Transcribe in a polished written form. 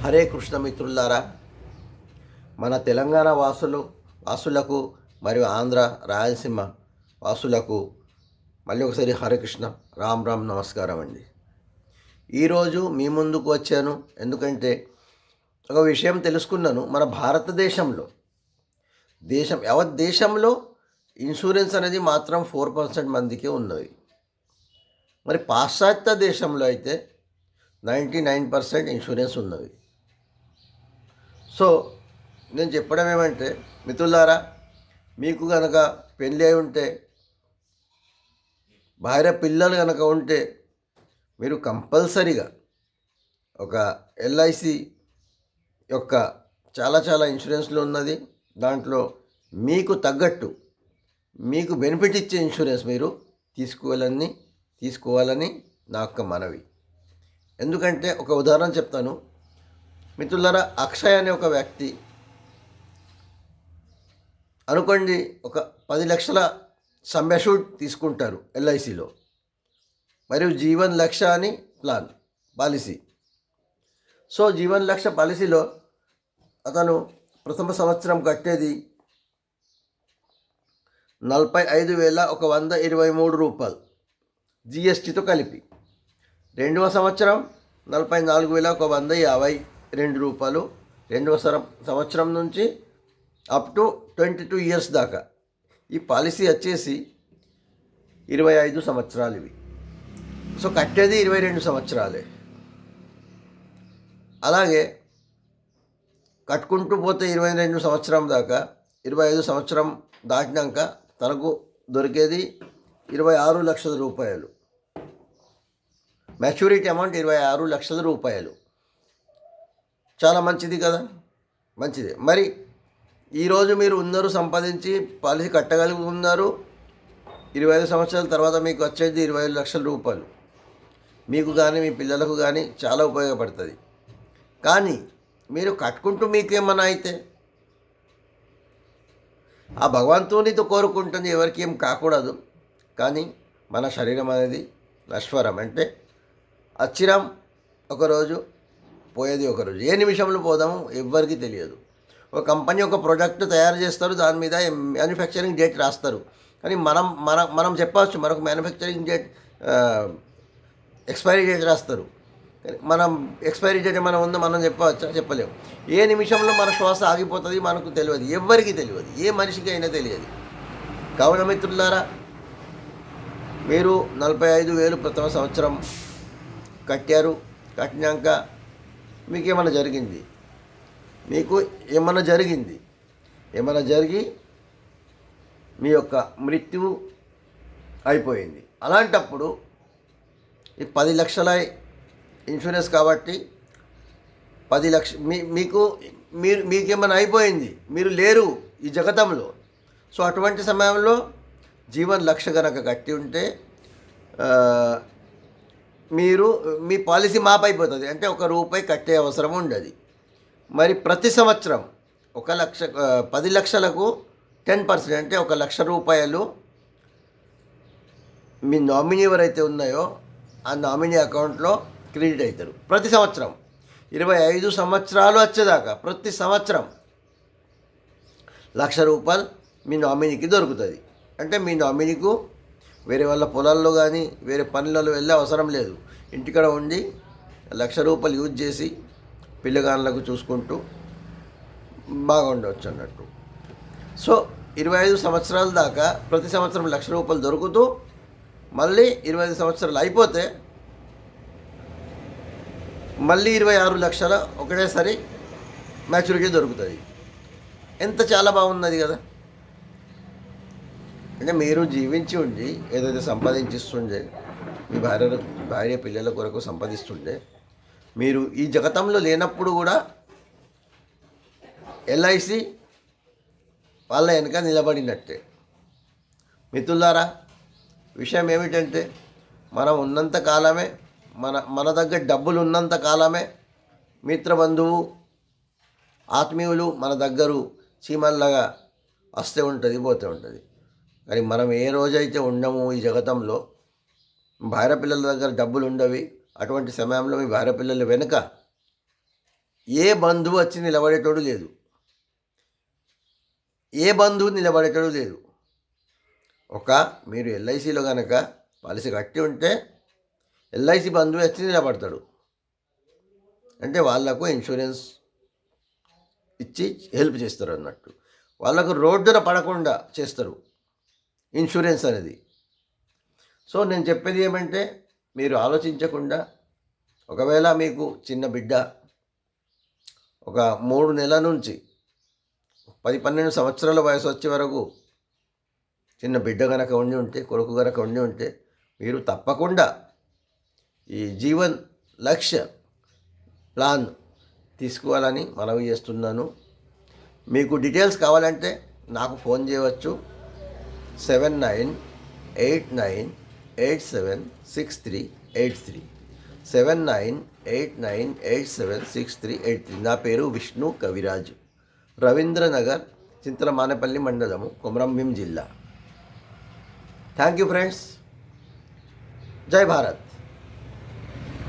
హరే కృష్ణ మిత్రులారా, మన తెలంగాణ వాసులకు మరియు ఆంధ్ర రాయలసీమ వాసులకు మళ్ళీ ఒకసారి హరే కృష్ణ, రామ్ రామ్, నమస్కారం అండి. ఈరోజు మీ ముందుకు వచ్చాను ఎందుకంటే ఒక విషయం తెలుసుకున్నాను. మన భారతదేశంలో యావత్ దేశంలో ఇన్సూరెన్స్ అనేది మాత్రం 4% మందికి ఉన్నది. మరి పాశ్చాత్య దేశంలో అయితే 99% ఇన్సూరెన్స్ ఉన్నది. సో నేను చెప్పడం ఏమంటే, మిత్రులారా, మీకు కనుక పెళ్ళి అయి ఉంటే, భార్య పిల్లలు కనుక ఉంటే, మీరు కంపల్సరీగా ఒక ఎల్ఐసి యొక్క చాలా ఇన్సూరెన్స్లు ఉన్నది. దాంట్లో మీకు తగ్గట్టు మీకు బెనిఫిట్ ఇచ్చే ఇన్సూరెన్స్ మీరు తీసుకోవాలని నా యొక్క మనవి. ఎందుకంటే ఒక ఉదాహరణ చెప్తాను మిత్రులారా. అక్షయ్ అనే ఒక వ్యక్తి అనుకోండి, ఒక 10 లక్షల సమ్ అష్యూర్డ్ తీసుకుంటారు ఎల్ఐసిలో, మరియు జీవన్ లక్ష అని పాలసీ. సో జీవన్ లక్ష పాలసీలో అతను ప్రథమ సంవత్సరం కట్టేది 45,123 రూపాయలు జిఎస్టీతో కలిపి. రెండవ సంవత్సరం 44,152 రూపాయలు. రెండవ సంవత్సరం నుంచి అప్ టు 22 ఇయర్స్ దాకా. ఈ పాలసీ వచ్చేసి 25 సంవత్సరాలు ఇవి. సో కట్టేది 22 సంవత్సరాలే. అలాగే కట్టుకుంటూ పోతే 22 సంవత్సరం దాకా, 25 సంవత్సరం దాటినాక తనకు దొరికేది 26 లక్షల రూపాయలు. మెచ్యూరిటీ అమౌంట్ 26 లక్షల రూపాయలు. చాలా మంచిది కదా, మంచిదే. మరి ఈరోజు మీరు అందరూ సంపాదించి పాలసీ కట్టగలుగుతున్నారు. 25 సంవత్సరాల తర్వాత మీకు వచ్చేది 25 లక్షల రూపాయలు. మీకు కానీ మీ పిల్లలకు కానీ చాలా ఉపయోగపడుతుంది. కానీ మీరు కట్టుకుంటూ మీకేమన్నా అయితే ఆ భగవంతునితో కోరుకుంటుంది, ఎవరికి ఏం కాకూడదు. కానీ మన శరీరం అనేది నశ్వరం. అంటే అచ్చిరం ఒకరోజు, పోయేది ఒకరోజు. ఏ నిమిషంలో పోదాము ఎవ్వరికీ తెలియదు. ఒక కంపెనీ ఒక ప్రోడక్ట్ తయారు చేస్తారు, దాని మీద మ్యానుఫ్యాక్చరింగ్ డేట్ రాస్తారు. కానీ మనం చెప్పవచ్చు, మనకు మ్యానుఫ్యాక్చరింగ్ డేట్ ఎక్స్పైరీ డేట్ రాస్తారు. మనం ఎక్స్పైరీ డేట్ ఏమైనా ఉందో మనం చెప్పవచ్చా? చెప్పలేము. ఏ నిమిషంలో మన శ్వాస ఆగిపోతుంది మనకు తెలియదు, ఎవ్వరికీ తెలియదు, ఏ మనిషికి అయినా తెలియదు. కావున మిత్రులారా, మీరు 45,000 ప్రథమ సంవత్సరం కట్టారు. కట్టినాక మీకేమైనా జరిగింది, ఏమైనా జరిగి మీ యొక్క మృత్యువు అయిపోయింది. అలాంటప్పుడు ఈ 10 లక్షల ఇన్సూరెన్స్ కాబట్టి 10 లక్ష మీకేమైనా అయిపోయింది, మీరు లేరు ఈ జగతంలో. సో అటువంటి సమయంలో జీవన్ లక్ష గనక కట్టి ఉంటే మీ పాలసీ మాప్ అయిపోతుంది. అంటే ₹1 కట్టే అవసరం ఉండదు. మరి ప్రతి సంవత్సరం 10 లక్షలకు 10%, అంటే ₹1,00,000 మీ నామినీ ఎవరైతే ఉన్నాయో ఆ నామినీ అకౌంట్లో క్రెడిట్ అవుతారు. ప్రతి సంవత్సరం 25 సంవత్సరాలు వచ్చేదాకా ప్రతి సంవత్సరం ₹1,00,000 మీ నామినీకి దొరుకుతుంది. అంటే మీ నామినీకు వేరే వాళ్ళ పొలాల్లో కానీ వేరే పనులలో వెళ్ళే అవసరం లేదు. ఇంటికాడ ఉండి ₹1,00,000 యూజ్ చేసి పిల్లగాళ్ళకు చూసుకుంటూ బాగా ఉండవచ్చు అన్నట్టు. సో 25 సంవత్సరాల దాకా ప్రతి సంవత్సరం ₹1,00,000 దొరుకుతూ, మళ్ళీ 25 సంవత్సరాలు అయిపోతే మళ్ళీ 26 లక్షల ఒకటేసారి మ్యాచ్యూరిటీ దొరుకుతుంది. చాలా బాగున్నది కదా. అంటే మీరు జీవించి ఉండి ఏదైతే సంపాదించిస్తుండే, మీ భార్య పిల్లల కొరకు సంపాదిస్తుండే, మీరు ఈ జగతంలో లేనప్పుడు కూడా ఎల్ఐసి వాళ్ళ వెనక నిలబడినట్టే. మిత్రులారా, విషయం ఏమిటంటే, మనం ఉన్నంత కాలమే, మన దగ్గర డబ్బులు ఉన్నంత కాలమే మిత్రబంధువు ఆత్మీయులు మన దగ్గర చీమల్లాగా వస్తూ ఉంటుంది, పోతూ ఉంటుంది. కానీ మనం ఏ రోజైతే ఉండము ఈ జగతంలో, భార్య పిల్లల దగ్గర డబ్బులు ఉండవి, అటువంటి సమయంలో మీ భార్య పిల్లల వెనుక ఏ బంధువు వచ్చి నిలబడేటోడు లేదు. ఏ బంధువు నిలబడేటోడు లేదు. మీరు ఎల్ఐసిలో కనుక పాలసీ కట్టి ఉంటే ఎల్ఐసి బంధువు వచ్చి నిలబడతాడు. అంటే వాళ్ళకు ఇన్సూరెన్స్ ఇచ్చి హెల్ప్ చేస్తారు అన్నట్టు. వాళ్ళకు రోడ్డున పడకుండా చేస్తారు ఇన్సూరెన్స్ అనేది. సో నేను చెప్పేది ఏమంటే, మీరు ఆలోచించకుండా, ఒకవేళ మీకు చిన్న బిడ్డ ఒక 3 నెలల నుంచి 10-12 సంవత్సరాల వయసు వచ్చే వరకు చిన్న బిడ్డ కనుక ఉండి ఉంటే, కొడుకు కనుక ఉండి ఉంటే, మీరు తప్పకుండా ఈ జీవన్ లక్ష్య ప్లాన్ తీసుకోవాలని మనవి చేస్తున్నాను. మీకు డీటెయిల్స్ కావాలంటే నాకు ఫోన్ చేయవచ్చు. 7989876383 7989876383. నా పేరు విష్ణు కవిరాజ్, రవీంద్రనగర్, చింతలమానేపల్లి మండలము, కొమరంభీం జిల్లా. Thank you friends. జై భారత్.